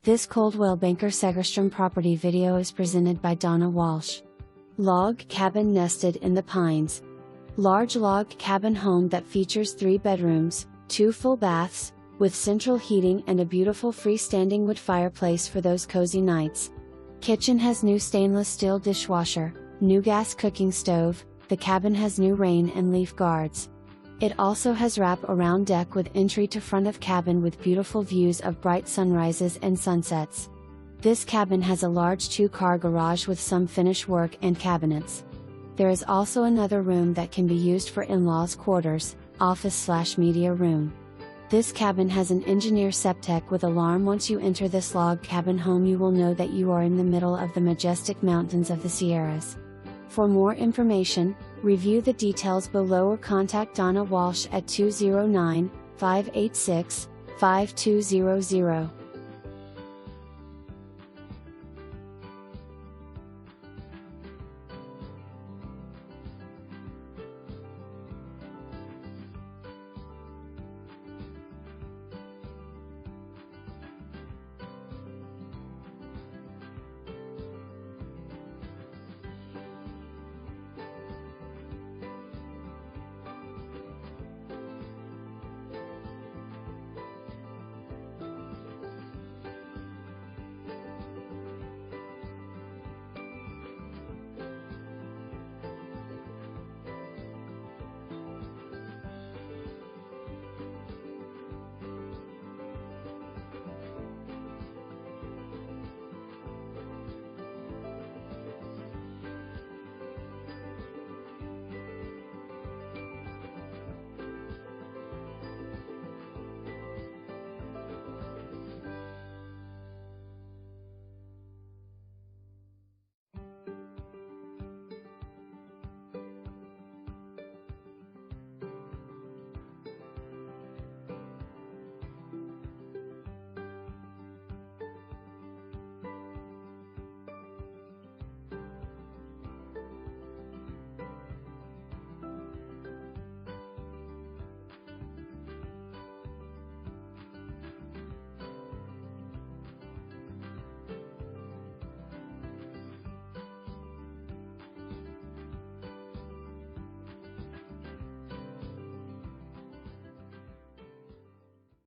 This Coldwell Banker Segerstrom property video is presented by Donna Walsh. Log cabin nested in the pines. Large log cabin home that features 3 bedrooms, 2 full baths, with central heating and a beautiful freestanding wood fireplace for those cozy nights. Kitchen has new stainless steel dishwasher, new gas cooking stove. The cabin has new rain and leaf guards. It also has wrap-around deck with entry to front of cabin with beautiful views of bright sunrises and sunsets. This cabin has a large 2-car garage with some finish work and cabinets. There is also another room that can be used for in-laws' quarters, office/media room. This cabin has an engineer septec with alarm. Once you enter this log cabin home, you will know that you are in the middle of the majestic mountains of the Sierras. For more information, review the details below or contact Donna Walsh at 209-586-5200.